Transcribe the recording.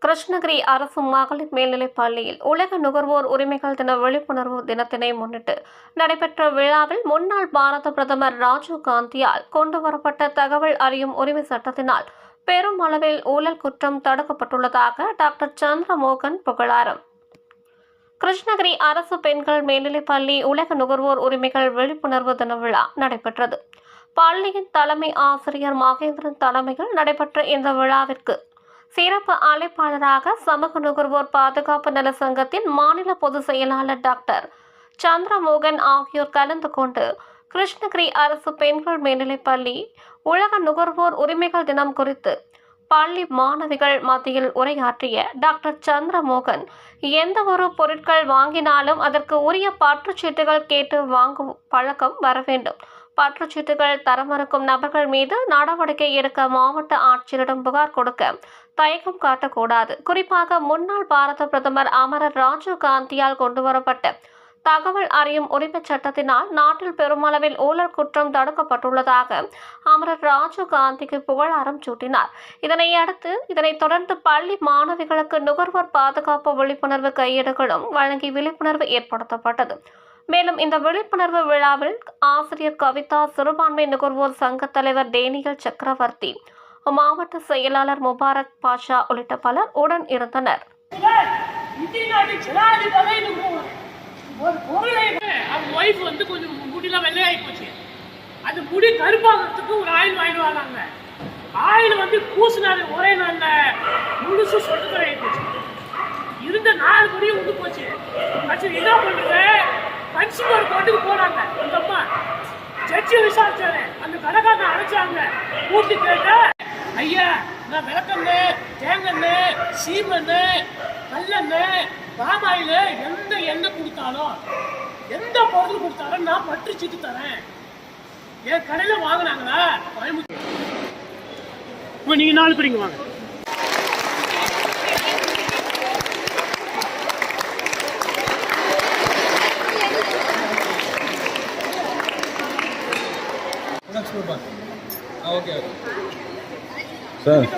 கிருஷ்ணகிரி அரசு மகளிர் மேல்நிலைப் பள்ளியில் உலக நுகர்வோர் உரிமைகள் தின விழிப்புணர்வு தினத்தினை முன்னிட்டு நடைபெற்ற விழாவில் முன்னாள் பாரத பிரதமர் ராஜீவ் காந்தியால் கொண்டுவரப்பட்ட தகவல் அறியும் உரிமை சட்டத்தினால் பெரும் அளவில் ஊழல் குற்றம் தடுக்கப்பட்டுள்ளதாக டாக்டர் சந்திரமோகன் புகழாரம். கிருஷ்ணகிரி அரசு பெண்கள் மேல்நிலைப் பள்ளி உலக நுகர்வோர் உரிமைகள் விழிப்புணர்வு தின விழா நடைபெற்றது. பள்ளியின் தலைமை ஆசிரியர் மகேந்திரன் தலைமையில் நடைபெற்ற இந்த விழாவிற்கு சிறப்பு அழைப்பாளராக சமூக நுகர்வோர் பாதுகாப்பு நல சங்கத்தின் மாநில பொதுச் செயலாளர் டாக்டர் சந்திரமோகன் ஆகியோர் கலந்து கொண்டு கிருஷ்ணகிரி அரசு பெண்கள் மேல்நிலைப் பள்ளி உலக நுகர்வோர் உரிமைகள் தினம் குறித்து பள்ளி மாணவிகள் மத்தியில் உரையாற்றிய டாக்டர் சந்திரமோகன், எந்த ஒரு பொருட்கள் வாங்கினாலும் அதற்கு உரிய பற்றுச்சீட்டுகள் கேட்டு வாங்கும் பழக்கம் வர வேண்டும். பற்றுச்சீட்டுகள் தர மறுக்கும் நபர்கள் மீது நடவடிக்கை எடுக்க மாவட்ட ஆட்சியரிடம் புகார் கொடுக்க தயக்கம் காட்டக்கூடாது. குறிப்பாக முன்னாள் பாரத பிரதமர் அமரர் ராஜீவ் காந்தியால் கொண்டுவரப்பட்ட தகவல் அறியும் உரிமை சட்டத்தினால் நாட்டில் பெருமளவில் ஊழல் குற்றம் தடுக்கப்பட்டுள்ளதாக அமரர் ராஜீவ் காந்திக்கு புகழாரம் சூட்டினார். இதனைத் தொடர்ந்து பள்ளி மாணவிகளுக்கு நுகர்வோர் பாதுகாப்பு விழிப்புணர்வு கையேடுகளும் வழங்கி விழிப்புணர்வு ஏற்படுத்தப்பட்டது. மேலும் இந்த விழிப்புணர்வு விழாவில் ஆசிரியர் கவிதா, சிறுபான்மை நுகர்வோர் சங்க தலைவர் டேனியல் சக்கரவர்த்தி, மாவட்ட செயலாளர் முபாரக் பாஷா உள்ளிட்ட பலர் உடன் இருந்தனர். கொஞ்சம் முடியெல்லாம் வெள்ளையாகி போச்சு. அது முடி கருப்பாகிறதுக்கு ஒரு ஆயில் வாங்கிட்டு வராங்க. ஆயில் பூசினாரு ஒரே நாள்ல முழுசு சொட்டு போச்சு. இருந்த 4 முடியும் விட்டு போச்சு. என்ன பண்றது? கன்சியூமர் கோர்ட்டுக்கு போனாங்க. அந்த அம்மா ஜட்ஜி விசாரிச்சாரு. அந்த கடைக்காரன் அழைச்சாங்க. கூட்டி கேட்ட, ஐயா நான் விளக்கெண்ணெய், தேங்காய், சீமெண்ணெய், கல்லெண்ணெய், பாமாயில் எந்த எண்ணெய் கொடுத்தாலும் எந்த பொருள் கொடுத்தாலும் நான் பற்றுச்சீட்டு தரேன். என் கடையில் வாங்கினாங்களா கோயம்புத்தூர். இப்போ நீங்கள் 4 பேர் இங்கே வாங்க. Okay sir.